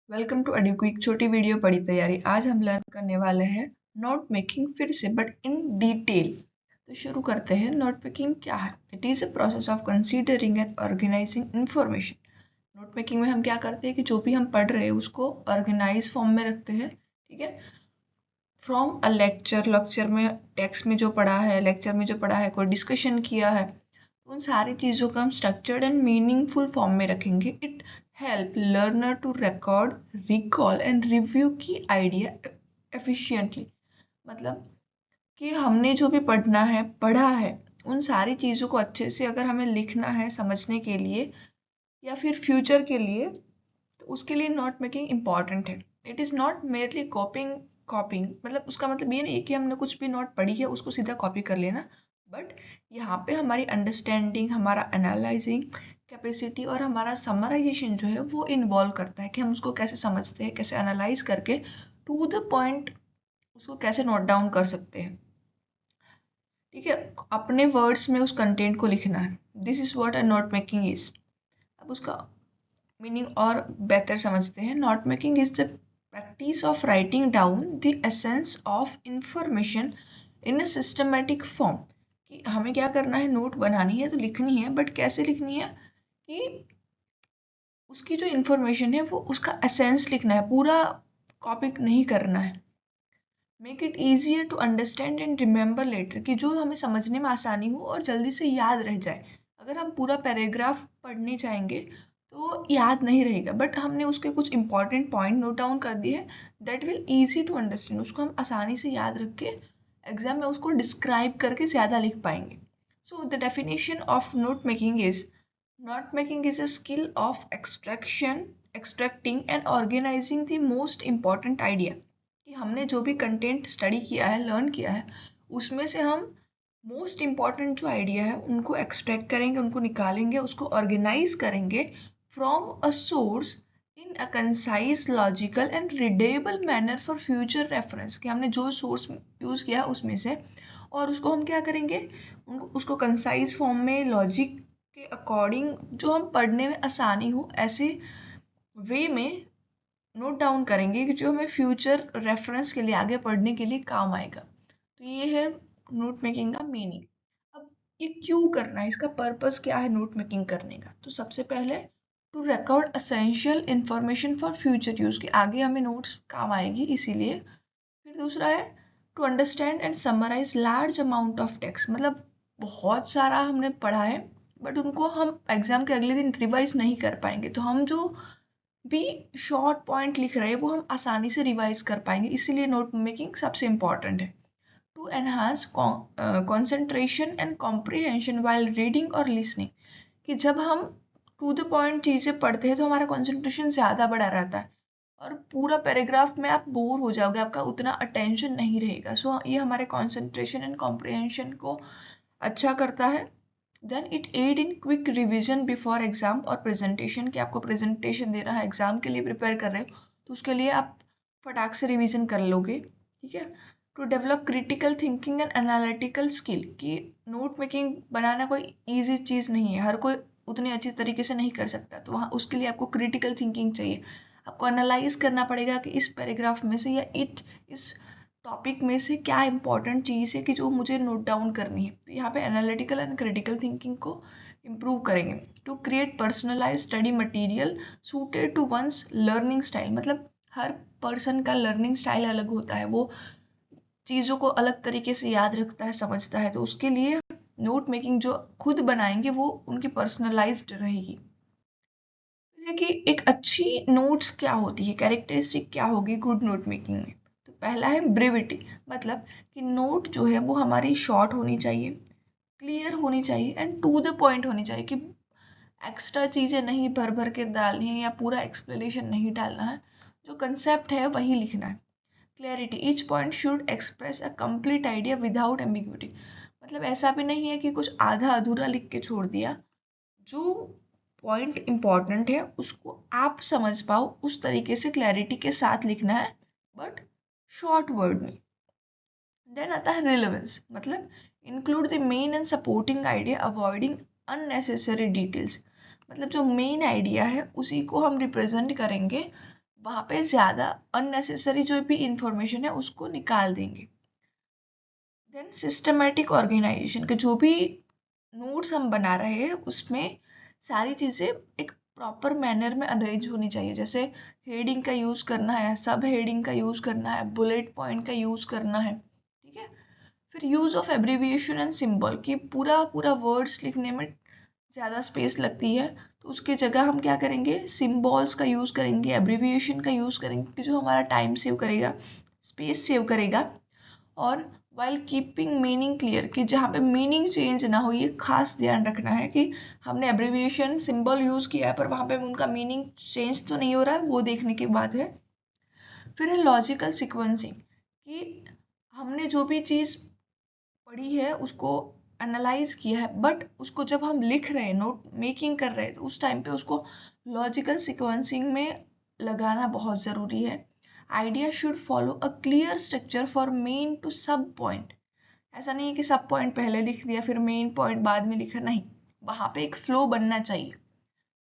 Welcome to एडुक्विक छोटी video बड़ी तैयारी। आज हम लर्न करने वाले हैं नोट मेकिंग फिर से बट इन डिटेल। तो शुरू करते हैं। नोट मेकिंग क्या है? It is a process of considering and organising information. Note making में हम क्या करते हैं कि जो भी हम पढ़ रहे हैं उसको ऑर्गेनाइज फॉर्म में रखते हैं। ठीक है, फ्रॉम अ लेक्चर में टेक्स्ट में जो पढ़ा है, लेक्चर में जो पढ़ा है, कोई डिस्कशन किया है, उन सारी चीज़ों को हम स्ट्रक्चर्ड एंड मीनिंगफुल फॉर्म में रखेंगे। It help learner to record, recall and review key idea efficiently. मतलब कि हमने जो भी पढ़ा है उन सारी चीज़ों को अच्छे से अगर हमें लिखना है समझने के लिए या फिर फ्यूचर के लिए, तो उसके लिए नोट मेकिंग इम्पॉर्टेंट है। इट इज़ नॉट मेयरली कॉपिंग मतलब उसका मतलब ये नहीं कि हमने कुछ भी नोट पढ़ी है उसको सीधा कॉपी कर लेना, बट यहाँ पे हमारी अंडरस्टैंडिंग, हमारा एनालाइजिंग कैपेसिटी और हमारा समराइजेशन जो है वो इन्वॉल्व करता है कि हम उसको कैसे समझते हैं, कैसे एनालाइज करके टू द पॉइंट उसको कैसे नोट डाउन कर सकते हैं। ठीक है, अपने वर्ड्स में उस कंटेंट को लिखना है। This is what a note making is. अब उसका मीनिंग और बेहतर समझते हैं। Note making is the practice of writing down the essence of information in a systematic form. कि हमें क्या करना है, नोट बनानी है तो लिखनी है, बट कैसे लिखनी है कि उसकी जो इंफॉर्मेशन है वो उसका एसेंस लिखना है, पूरा कॉपी नहीं करना है। Make it easier to understand and remember later, कि जो हमें समझने में आसानी हो और जल्दी से याद रह जाए। अगर हम पूरा पैराग्राफ पढ़ने जाएंगे तो याद नहीं रहेगा, बट हमने उसके कुछ इंपॉर्टेंट पॉइंट नोट डाउन कर दिए हैं, that will easy to understand. उसको हम आसानी से याद रख के एग्जाम में उसको डिस्क्राइब करके ज़्यादा लिख पाएंगे। So the definition of note making is, note making is a skill of extracting and organising the most important idea. कि हमने जो भी कंटेंट स्टडी किया है, लर्न किया है, उसमें से हम मोस्ट इम्पॉर्टेंट जो आइडिया है उनको एक्सट्रैक्ट करेंगे, उनको निकालेंगे, उसको ऑर्गेनाइज करेंगे from a source in a concise, logical and readable manner for future reference. कि हमने जो सोर्स यूज़ किया उसमें से, और उसको हम क्या करेंगे, उनको उसको कंसाइज फॉर्म में, लॉजिक के अकॉर्डिंग, जो हम पढ़ने में आसानी हो ऐसे वे में नोट डाउन करेंगे कि जो हमें फ्यूचर रेफरेंस के लिए, आगे पढ़ने के लिए काम आएगा। तो ये है नोट मेकिंग का मीनिंग। अब ये क्यों करना है, इसका पर्पस क्या है नोट मेकिंग करने का? तो सबसे पहले to record essential information for future use, कि आगे हमें नोट्स काम आएगी इसीलिए। फिर दूसरा है to understand and summarise large amount of text. मतलब बहुत सारा हमने पढ़ा है बट उनको हम एग्जाम के अगले दिन रिवाइज नहीं कर पाएंगे, तो हम जो भी शॉर्ट पॉइंट लिख रहे हैं वो हम आसानी से रिवाइज कर पाएंगे, इसीलिए नोट मेकिंग सबसे इम्पॉर्टेंट है। To enhance concentration and comprehension while reading और लिसनिंग, कि जब हम टू द पॉइंट चीज़ें पढ़ते हैं तो हमारा कंसंट्रेशन ज़्यादा बढ़ा रहता है और पूरा पैराग्राफ में आप बोर हो जाओगे, आपका उतना अटेंशन नहीं रहेगा। सो ये हमारे कंसंट्रेशन एंड कॉम्प्रिहेंशन को अच्छा करता है। Then it aid in quick revision before exam और प्रेजेंटेशन, कि आपको प्रेजेंटेशन देना है, एग्जाम के लिए प्रिपेयर कर रहे हो, तो उसके लिए आप फटाक से रिवीजन कर लोगे। ठीक है। To develop critical thinking and analytical skill, कि नोट मेकिंग बनाना कोई ईजी चीज़ नहीं है, हर कोई उतनी अच्छी तरीके से नहीं कर सकता, तो वहाँ उसके लिए आपको क्रिटिकल थिंकिंग चाहिए। आपको एनालाइज करना पड़ेगा कि इस पैराग्राफ में से या इस टॉपिक में से क्या इंपॉर्टेंट चीज़ है कि जो मुझे नोट डाउन करनी है। तो यहाँ पे एनालिटिकल एंड क्रिटिकल थिंकिंग को इम्प्रूव करेंगे। To create personalise study material suited to one's learning style, मतलब हर पर्सन का लर्निंग स्टाइल अलग होता है, वो चीज़ों को अलग तरीके से याद रखता है, समझता है, तो उसके लिए नोट मेकिंग जो खुद बनाएंगे वो उनकी पर्सनलाइज्ड रहेगी। है कि एक अच्छी नोट्स क्या होती है, कैरेक्टरिस्टिक क्या होगी गुड नोट मेकिंग में? तो पहला है ब्रेविटी, मतलब कि नोट जो है वो हमारी शॉर्ट होनी चाहिए, क्लियर होनी चाहिए एंड टू द पॉइंट होनी चाहिए, कि एक्स्ट्रा चीज़ें नहीं भर भर के डालनी है या पूरा एक्सप्लेनेशन नहीं डालना है, जो कंसेप्ट है वही लिखना है। Clarity, each point should express a complete idea without ambiguity, मतलब ऐसा भी नहीं है कि कुछ आधा अधूरा लिख के छोड़ दिया, जो पॉइंट इम्पॉर्टेंट है उसको आप समझ पाओ उस तरीके से क्लैरिटी के साथ लिखना है, बट शॉर्ट वर्ड में। देन आता है रिलेवेंस, मतलब include the main and supporting idea avoiding unnecessary details, मतलब जो मेन आइडिया है उसी को हम रिप्रेजेंट करेंगे वहाँ पे ज़्यादा अननेसेसरी जो भी इंफॉर्मेशन है उसको निकाल देंगे। देन सिस्टमेटिक ऑर्गेनाइजेशन के जो भी नोट्स हम बना रहे हैं उसमें सारी चीज़ें एक प्रॉपर मैनर में अरेंज होनी चाहिए। जैसे हेडिंग का यूज़ करना है, सब हेडिंग का यूज़ करना है, बुलेट पॉइंट का यूज़ करना है, ठीक है। फिर use of abbreviation and symbol कि पूरा पूरा वर्ड्स लिखने में ज़्यादा स्पेस लगती है, तो उसकी जगह हम क्या करेंगे, सिम्बॉल्स का यूज़ करेंगे, एब्रीविएशन का यूज़ करेंगे कि जो हमारा टाइम सेव करेगा, स्पेस सेव करेगा। और वाइल कीपिंग मीनिंग क्लियर कि जहाँ पे मीनिंग चेंज ना हो, ये खास ध्यान रखना है कि हमने एब्रीविएशन सिंबल यूज़ किया है पर वहाँ पे उनका मीनिंग चेंज तो नहीं हो रहा है, वो देखने की बात है। फिर है लॉजिकल सिक्वेंसिंग कि हमने जो भी चीज़ पढ़ी है उसको एनालाइज किया है, बट उसको जब हम लिख रहे हैं, नोट मेकिंग कर रहे हैं, तो उस टाइम पे उसको लॉजिकल सिक्वेंसिंग में लगाना बहुत ज़रूरी है। Idea should follow a clear structure for main to sub point. ऐसा नहीं है कि सब पॉइंट पहले लिख दिया फिर मेन पॉइंट बाद में लिखा, नहीं, वहाँ पे एक फ्लो बनना चाहिए।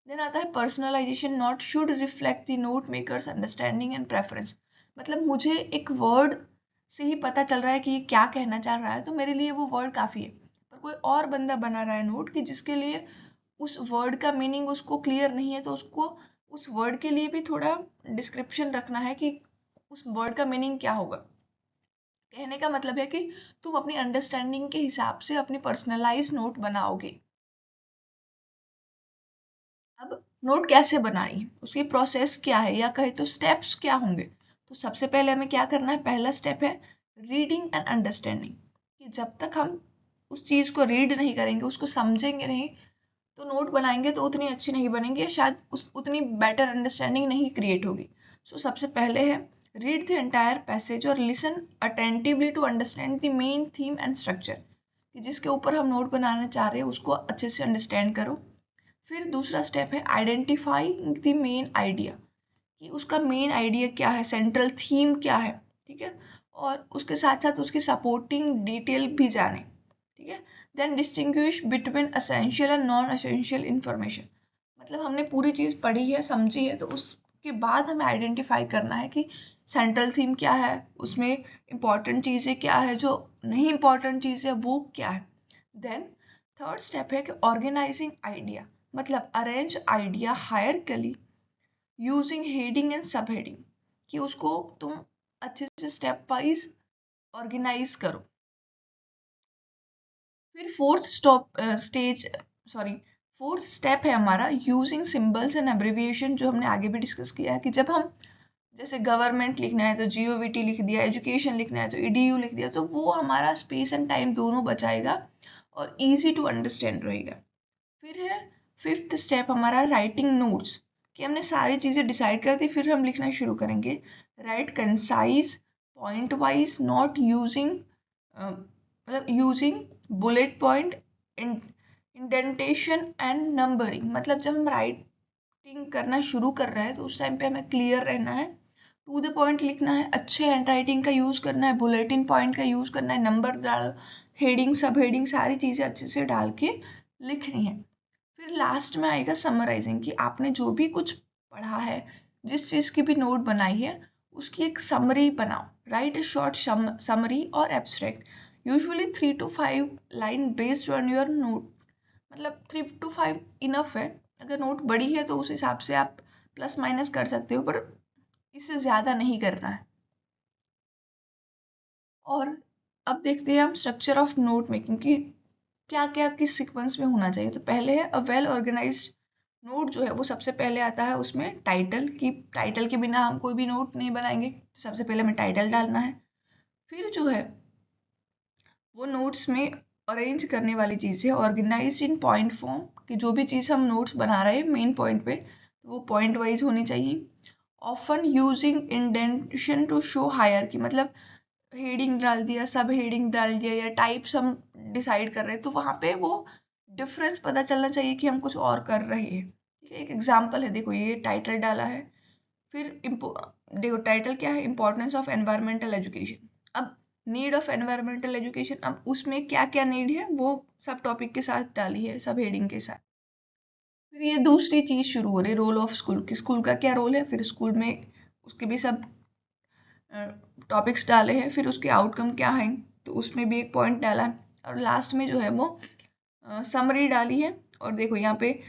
देन आता है personalisation, note should reflect the note maker's understanding and preference. मतलब मुझे एक वर्ड से ही पता चल रहा है कि ये क्या कहना चाह रहा है, तो मेरे लिए वो वर्ड काफ़ी है। पर कोई और बंदा बना रहा है नोट कि जिसके लिए उस वर्ड का मीनिंग उसको क्लियर नहीं है, तो उसको उस वर्ड के लिए भी थोड़ा डिस्क्रिप्शन रखना है कि उस वर्ड का मीनिंग क्या होगा। कहने का मतलब है कि तुम अपनी अंडरस्टैंडिंग के हिसाब से अपनी पर्सनलाइज नोट बनाओगे। अब नोट कैसे बनाई, उसकी प्रोसेस क्या है, या कहे तो स्टेप्स क्या होंगे। तो सबसे पहले हमें क्या करना है, पहला स्टेप है रीडिंग एंड अंडरस्टैंडिंग कि जब तक हम उस चीज़ को रीड नहीं करेंगे, उसको समझेंगे नहीं, तो नोट बनाएंगे तो उतनी अच्छी नहीं बनेंगी, या शायद उतनी बेटर अंडरस्टैंडिंग नहीं क्रिएट होगी। सो सबसे पहले है रीड द एंटायर पैसेज और listen attentively to understand the main theme and structure कि जिसके ऊपर हम नोट बनाना चाह रहे हैं उसको अच्छे से अंडरस्टैंड करो। फिर दूसरा स्टेप है आइडेंटिफाइंग द मेन आइडिया कि उसका मेन आइडिया क्या है, सेंट्रल थीम क्या है, ठीक है। और उसके साथ साथ उसकी सपोर्टिंग डिटेल भी जाने, ठीक है। Then distinguish between essential and non essential information. मतलब हमने पूरी चीज़ पढ़ी है, समझी है, तो उसके बाद हमें आइडेंटिफाई करना है कि सेंट्रल थीम क्या है, उसमें इंपॉर्टेंट चीज़ें क्या है, जो नहीं इंपॉर्टेंट चीज़ है वो क्या है। देन थर्ड स्टेप है कि ऑर्गेनाइजिंग आइडिया, मतलब arrange idea hierarchically using heading and sub heading कि उसको तुम अच्छे से स्टेप वाइज ऑर्गेनाइज करो। फिर फोर्थ स्टेप है हमारा यूजिंग सिंबल्स एंड एब्रिविएशन, जो हमने आगे भी डिस्कस किया है कि जब हम जैसे गवर्नमेंट लिखना है तो जीओवीटी लिख दिया, एजुकेशन लिखना है तो ईडीयू लिख दिया, तो वो हमारा स्पेस एंड टाइम दोनों बचाएगा और इजी टू अंडरस्टैंड रहेगा। फिर है फिफ्थ स्टेप हमारा राइटिंग नोट्स कि हमने सारी चीज़ें डिसाइड कर दी, फिर हम लिखना शुरू करेंगे। Write concise point wise, not using मतलब using bullet point, indentation and numbering. मतलब जब हम राइटिंग करना शुरू कर रहे हैं तो उस टाइम पे हमें क्लियर रहना है, टू द पॉइंट लिखना है, अच्छे हैंड राइटिंग का यूज़ करना है, बुलेटिन पॉइंट का यूज़ करना है, नंबर डाल, हेडिंग सब हेडिंग सारी चीज़ें अच्छे से डाल के लिखनी है। फिर लास्ट में आएगा समराइजिंग कि आपने जो भी कुछ पढ़ा है, जिस चीज़ की भी नोट बनाई है, उसकी एक समरी बनाओ। राइट अ शॉर्ट समरी और abstract, usually 3 to 5 line based on your note. मतलब 3 to 5 इनफ है, अगर नोट बड़ी है तो उस हिसाब से आप प्लस माइनस कर सकते हो, पर इससे ज़्यादा नहीं करना है। और अब देखते हैं हम स्ट्रक्चर ऑफ नोट मेकिंग की क्या क्या किस सीक्वेंस में होना चाहिए। तो पहले है अ वेल ऑर्गेनाइज्ड नोट, जो है वो सबसे पहले आता है उसमें टाइटल की, टाइटल के बिना हम कोई भी नोट नहीं बनाएंगे, तो सबसे पहले हमें टाइटल डालना है। फिर जो है वो नोट्स में अरेंज करने वाली चीज़ है ऑर्गेनाइज इन पॉइंट फॉर्म कि जो भी चीज़ हम नोट्स बना रहे हैं मेन पॉइंट पे, तो वो पॉइंट वाइज होनी चाहिए। Often using indentation to show hierarchy, मतलब हेडिंग डाल दिया, सब हेडिंग डाल दिया, या टाइप्स हम डिसाइड कर रहे हैं तो वहाँ पे वो डिफरेंस पता चलना चाहिए कि हम कुछ और कर रहे हैं। ठीक है, एक एग्जांपल है, देखो ये टाइटल डाला है, फिर देखो टाइटल क्या है, इंपॉर्टेंस ऑफ एनवायरमेंटल एजुकेशन। अब नीड ऑफ एनवायरमेंटल एजुकेशन, अब उसमें क्या क्या नीड है वो सब टॉपिक के साथ डाली है, सब हेडिंग के साथ। फिर ये दूसरी चीज शुरू हो रही है, रोल ऑफ स्कूल की, स्कूल का क्या रोल है, फिर स्कूल में उसके भी सब टॉपिक्स डाले हैं, फिर उसके आउटकम क्या हैं तो उसमें भी एक पॉइंट डाला है, और लास्ट में जो है वो समरी डाली है। और देखो यहाँ पे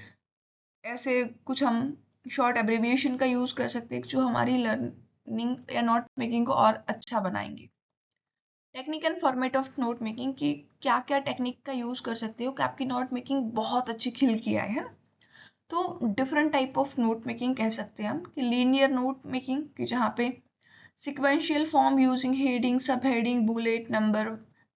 ऐसे कुछ हम शॉर्ट एब्रिविएशन का यूज़ कर सकते हैं जो हमारी लर्निंग या नोट मेकिंग को और अच्छा बनाएंगे। Technique and format of note making की क्या क्या टेक्निक का यूज़ कर सकते हो कि आपकी नोट मेकिंग बहुत अच्छी खिल के आए, है ना। तो different type of note making कह सकते हैं हम कि लीनियर नोट मेकिंग कि जहाँ पे सिक्वेंशियल फॉर्म यूजिंग हेडिंग, सब हेडिंग, बुलेट, नंबर,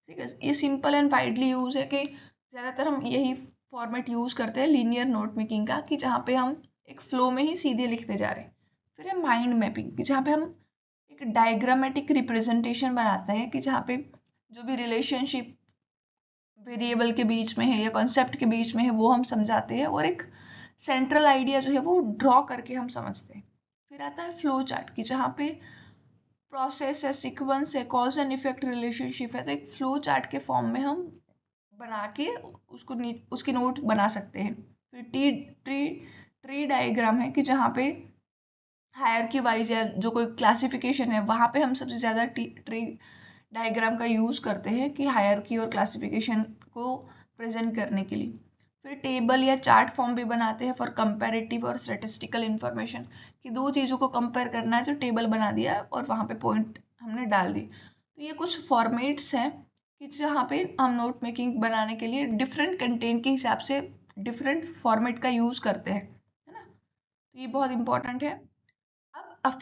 ठीक है। ये सिंपल एंड वाइडली यूज है कि ज़्यादातर हम यही फॉर्मेट यूज़ करते हैं लीनियर नोट मेकिंग का कि जहाँ पे हम एक फ्लो में ही सीधे लिखते जा रहे हैं। फिर है माइंड मैपिंग कि जहाँ पे हम एक डायग्रामेटिक रिप्रेजेंटेशन बनाते हैं कि जहाँ पे जो भी रिलेशनशिप वेरिएबल के बीच में है या कॉन्सेप्ट के बीच में है वो हम समझाते हैं, और एक सेंट्रल आइडिया जो है वो ड्रॉ करके हम समझते हैं। फिर आता है फ्लो चार्ट कि जहाँ पे प्रोसेस है, सीक्वेंस है, कॉज एंड इफेक्ट रिलेशनशिप है, तो एक फ्लो चार्ट के फॉर्म में हम बना के उसको उसकी नोट बना सकते हैं। फिर टी ट्री ट्री डायग्राम है कि जहाँ पे हायरकी वाइज या जो कोई क्लासिफिकेशन है वहाँ पे हम सबसे ज़्यादा ट्री डायग्राम का यूज़ करते हैं कि हायरकी और क्लासिफिकेशन को प्रेजेंट करने के लिए। फिर टेबल या चार्ट फॉर्म भी बनाते हैं फॉर कंपैरेटिव और स्टैटिस्टिकल इन्फॉर्मेशन कि दो चीज़ों को कंपेयर करना है तो टेबल बना दिया और वहाँ पे पॉइंट हमने डाल दी। तो ये कुछ फॉर्मेट्स हैं कि जहाँ पे हम नोट मेकिंग बनाने के लिए डिफरेंट कंटेंट के हिसाब से डिफरेंट फॉर्मेट का यूज़ करते हैं, है ना। तो ये बहुत इंपॉर्टेंट है। अब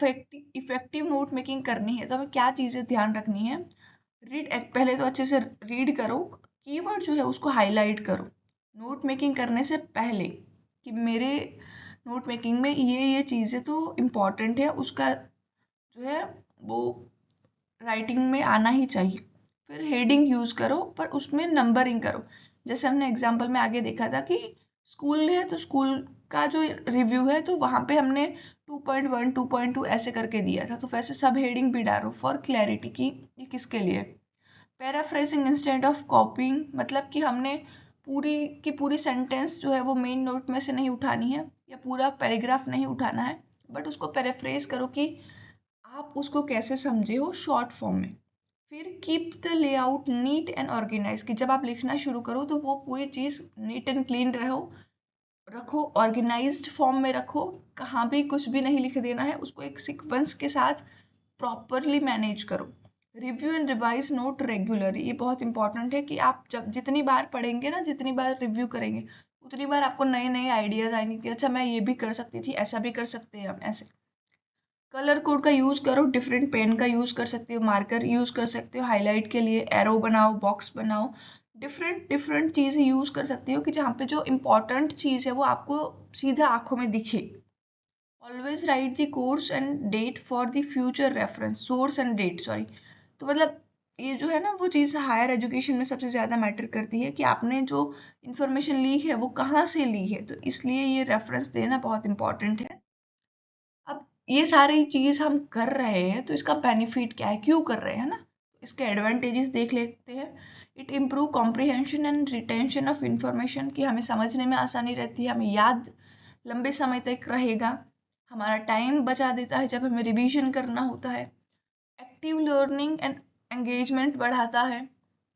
इफेक्टिव नोट मेकिंग करनी है तो हमें क्या चीज़ें ध्यान रखनी है। पहले तो अच्छे से रीड करो, कीवर्ड जो है उसको हाईलाइट करो नोट मेकिंग करने से पहले कि मेरे नोट मेकिंग में ये चीज़ें तो इम्पॉर्टेंट है, उसका जो है वो राइटिंग में आना ही चाहिए। फिर हेडिंग यूज़ करो पर उसमें नंबरिंग करो। जैसे हमने एग्जाम्पल में आगे देखा था कि स्कूल है तो स्कूल का जो रिव्यू है तो वहाँ पे हमने 2.1 2.2 ऐसे करके दिया था, तो वैसे सब हेडिंग भी डालो फॉर क्लैरिटी कि ये किसके लिए। पैराफ्रेजिंग इंस्टेड ऑफ कॉपिंग मतलब कि हमने पूरी की पूरी सेंटेंस जो है वो मेन नोट में से नहीं उठानी है या पूरा पैराग्राफ नहीं उठाना है, बट उसको पैराफ्रेज करो कि आप उसको कैसे समझे हो शॉर्ट फॉर्म में। फिर keep the layout neat and organise कि जब आप लिखना शुरू करो तो वो पूरी चीज़ नीट एंड क्लीन रखो, ऑर्गेनाइज्ड फॉर्म में रखो, कहाँ भी कुछ भी नहीं लिख देना है, उसको एक सीक्वेंस के साथ प्रॉपरली मैनेज करो। Review and revise note regularly, ये बहुत इंपॉर्टेंट है कि आप जब जितनी बार पढ़ेंगे ना, जितनी बार रिव्यू करेंगे उतनी बार आपको नए नए आइडियाज आएंगे कि अच्छा मैं ये भी कर सकती थी, ऐसा भी कर सकते हैं हम ऐसे। कलर कोड का यूज़ करो, डिफरेंट पेन का यूज़ कर सकते हो, मार्कर यूज़ कर सकते हो हाईलाइट के लिए, एरो बनाओ, बॉक्स बनाओ, डिफरेंट डिफरेंट चीज़ें यूज़ कर सकते हो कि जहाँ पे जो इम्पोर्टेंट चीज़ है वो आपको सीधा आंखों में दिखे। Always write the course and date for the future reference, source and date sorry. तो मतलब ये जो है ना वो चीज़ हायर एजुकेशन में सबसे ज़्यादा मैटर करती है कि आपने जो इन्फॉर्मेशन ली है वो कहाँ से ली है, तो इसलिए ये रेफरेंस देना बहुत इंपॉर्टेंट है। अब ये सारी चीज़ हम कर रहे हैं तो इसका बेनिफिट क्या है, क्यों कर रहे हैं ना, इसके एडवांटेजेस देख लेते हैं। It improve comprehension and retention of information कि हमें समझने में आसानी रहती है, हमें याद लंबे समय तक रहेगा, हमारा टाइम बचा देता है जब हमें रिवीजन करना होता है। एक्टिव लर्निंग एंड एंगेजमेंट बढ़ाता है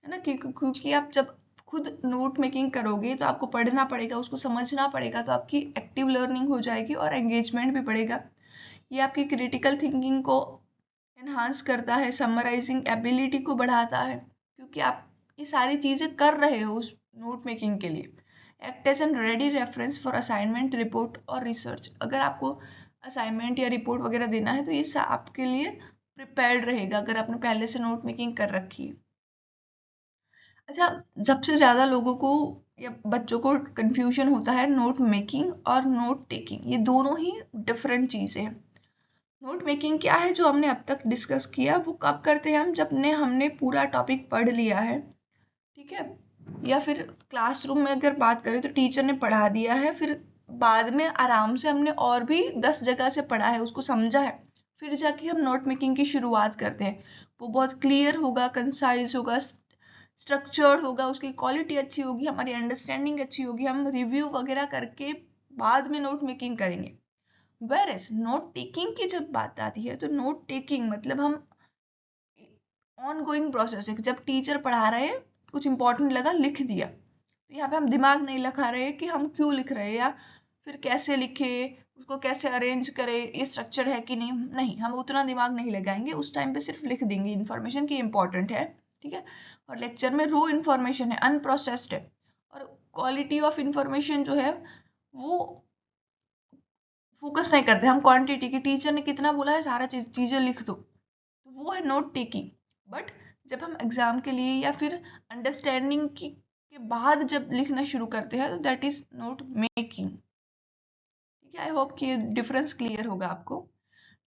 ना, क्योंकि आप जब खुद नोट मेकिंग करोगे तो आपको पढ़ना पड़ेगा, उसको समझना पड़ेगा, तो आपकी एक्टिव लर्निंग हो जाएगी और एंगेजमेंट भी बढ़ेगा। ये आपकी क्रिटिकल थिंकिंग को एनहांस करता है, समराइजिंग एबिलिटी को बढ़ाता है क्योंकि आप ये सारी चीज़ें कर रहे हो उस नोट मेकिंग के लिए। Act as an ready reference for assignment, report और रिसर्च, अगर आपको असाइनमेंट या रिपोर्ट वगैरह देना है तो ये आपके लिए प्रिपेयर्ड रहेगा अगर आपने पहले से नोट मेकिंग कर रखी है। अच्छा, सबसे ज़्यादा लोगों को या बच्चों को कंफ्यूजन होता है नोट मेकिंग और नोट टेकिंग, ये दोनों ही डिफरेंट चीज़ें हैं। नोट मेकिंग क्या है जो हमने अब तक डिस्कस किया वो कब करते हैं हम, जब हमने पूरा टॉपिक पढ़ लिया है, ठीक है, या फिर क्लासरूम में अगर बात करें तो टीचर ने पढ़ा दिया है, फिर बाद में आराम से हमने और भी 10 जगह से पढ़ा है, उसको समझा है, फिर जाके हम नोट मेकिंग की शुरुआत करते हैं। वो बहुत क्लियर होगा, कंसाइज होगा, स्ट्रक्चर्ड होगा, उसकी क्वालिटी अच्छी होगी, हमारी अंडरस्टैंडिंग अच्छी होगी, हम रिव्यू वगैरह करके बाद में नोट मेकिंग करेंगे। वेर एज नोट टेकिंग की जब बात आती है तो नोट टेकिंग मतलब हम ऑन गोइंग प्रोसेस है, जब टीचर पढ़ा रहे हैं कुछ इंपॉर्टेंट लगा लिख दिया, तो यहाँ पे हम दिमाग नहीं लगा रहे कि हम क्यों लिख रहे हैं या फिर कैसे लिखे, उसको कैसे अरेंज करें, ये स्ट्रक्चर है कि नहीं, नहीं हम उतना दिमाग नहीं लगाएंगे, उस टाइम पे सिर्फ लिख देंगे इन्फॉर्मेशन की इम्पोर्टेंट है, ठीक है। और लेक्चर में रो इन्फॉर्मेशन है, अनप्रोसेस्ड है, और क्वालिटी ऑफ इन्फॉर्मेशन जो है वो फोकस नहीं करते हम क्वांटिटी की, टीचर ने कितना बोला है सारा चीजें लिख दो, तो वो है नोट टेकिंग। बट जब हम एग्जाम के लिए या फिर अंडरस्टैंडिंग के बाद जब लिखना शुरू करते हैं तो दैट इज नोट मेकिंग, ठीक है। आई होप कि डिफरेंस क्लियर होगा आपको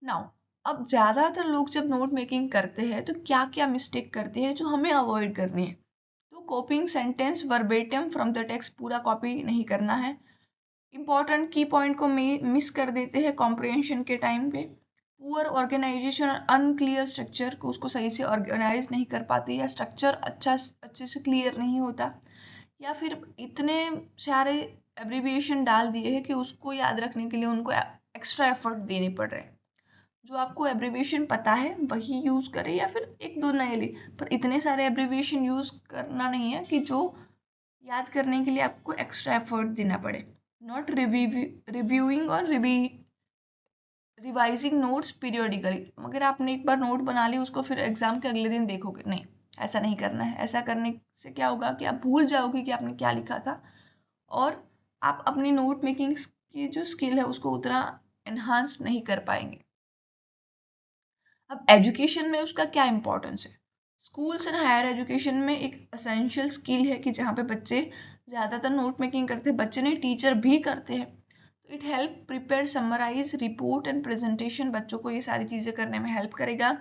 नाउ। अब ज्यादातर लोग जब नोट मेकिंग करते हैं तो क्या क्या मिस्टेक करते हैं जो हमें अवॉइड करनी है। तो कॉपिंग sentence verbatim from the text, पूरा कॉपी नहीं करना है। इंपॉर्टेंट की पॉइंट को मिस कर देते हैं कॉम्प्रिहेंशन के टाइम पे। पुअर ऑर्गेनाइजेशन और अनक्लियर स्ट्रक्चर को, उसको सही से ऑर्गेनाइज नहीं कर पाते, या स्ट्रक्चर अच्छे से क्लियर नहीं होता, या फिर इतने सारे एब्रीविएशन डाल दिए हैं कि उसको याद रखने के लिए उनको एक्स्ट्रा एफर्ट देने पड़ रहे हैं। जो आपको एब्रीविएशन पता है वही यूज करें, या फिर एक दो नए ले, पर इतने सारे एब्रीविएशन यूज करना नहीं है कि जो याद करने के लिए आपको एक्स्ट्रा एफर्ट देना पड़े। नॉट रिव्यूइंग और रिवाइजिंग नोट्स पीरियोडिकली, अगर आपने एक बार नोट बना ली उसको फिर एग्जाम के अगले दिन देखोगे, नहीं ऐसा नहीं करना है। ऐसा करने से क्या होगा कि आप भूल जाओगे कि आपने क्या लिखा था, और आप अपनी नोट मेकिंग की जो स्किल है उसको उतना एनहांस नहीं कर पाएंगे। अब एजुकेशन में उसका क्या इंपॉर्टेंस है। स्कूल्स एंड हायर एजुकेशन में एक असेंशियल स्किल है कि जहाँ पे बच्चे ज़्यादातर नोट मेकिंग करते हैं, बच्चे नहीं टीचर भी करते हैं। तो it help prepare summarise report and presentation, बच्चों को ये सारी चीज़ें करने में हेल्प करेगा।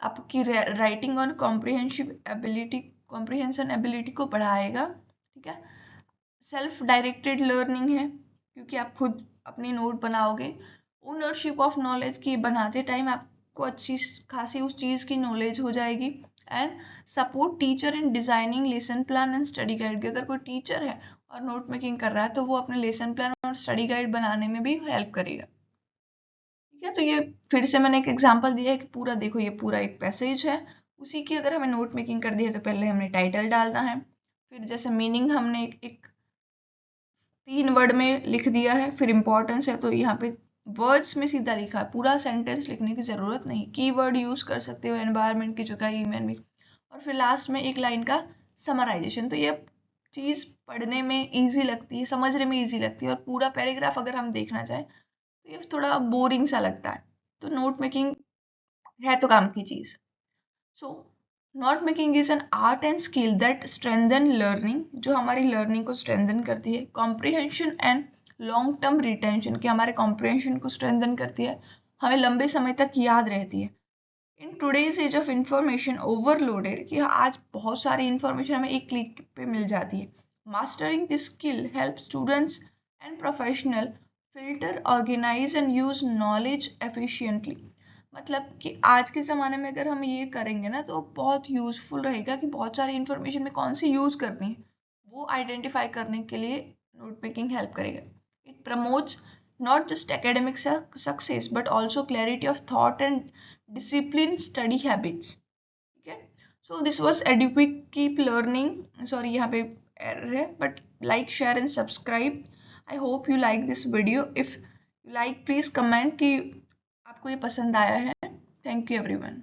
आपकी राइटिंग और कॉम्प्रिहेंशन एबिलिटी को बढ़ाएगा, ठीक है। सेल्फ डायरेक्टेड लर्निंग है क्योंकि आप खुद अपनी नोट बनाओगे। ओनरशिप ऑफ नॉलेज की, बनाते टाइम आपको अच्छी खासी उस चीज़ की नॉलेज हो जाएगी। And support teacher in designing lesson plan and study guide, अगर कोई टीचर है और नोट मेकिंग कर रहा है तो वो अपने लेसन प्लान और स्टडी गाइड बनाने में भी हेल्प करेगा, ठीक है। तो ये फिर से मैंने एक एग्जांपल दिया है कि पूरा देखो, ये पूरा एक पैसेज है, उसी की अगर हमें नोट मेकिंग कर दी है तो पहले हमने टाइटल डालना है, फिर जैसे मीनिंग हमने एक 3 वर्ड में लिख दिया है, फिर इंपॉर्टेंस है तो यहाँ पे वर्ड्स में सीधा लिखा है, पूरा सेंटेंस लिखने की जरूरत नहीं, कीवर्ड यूज कर सकते हो एनवायरनमेंट की जगह, ईमेल भी, और फिर लास्ट में एक लाइन का समराइजेशन। तो ये चीज पढ़ने में इजी लगती है, समझने में इजी लगती है, और पूरा पैराग्राफ अगर हम देखना चाहें तो ये थोड़ा बोरिंग सा लगता है। तो नोट मेकिंग है तो काम की चीज। So note making is an art and skill that strengthen learning, जो हमारी लर्निंग को स्ट्रेंथन करती है। Comprehension and long term retention, कि हमारे कॉम्प्रिहेंशन को स्ट्रेंथन करती है, हमें लंबे समय तक याद रहती है। In today's age of information overloaded, कि आज बहुत सारी इंफॉर्मेशन हमें एक क्लिक पे मिल जाती है। Mastering this skill help students and professional filter, organise and use knowledge efficiently. मतलब कि आज के ज़माने में अगर हम ये करेंगे ना तो बहुत यूजफुल रहेगा कि बहुत सारी इंफॉर्मेशन में कौन सी यूज़ करनी है वो आइडेंटिफाई करने के लिए नोट मेकिंग हेल्प करेगा। It promotes not just academic success but also clarity of thought and disciplined study habits, ठीक है। so this was eduquick, keep learning, sorry यहाँ पे error है, but like share and subscribe. I hope you like this video. if you like please comment कि आपको ये पसंद आया है। Thank you everyone.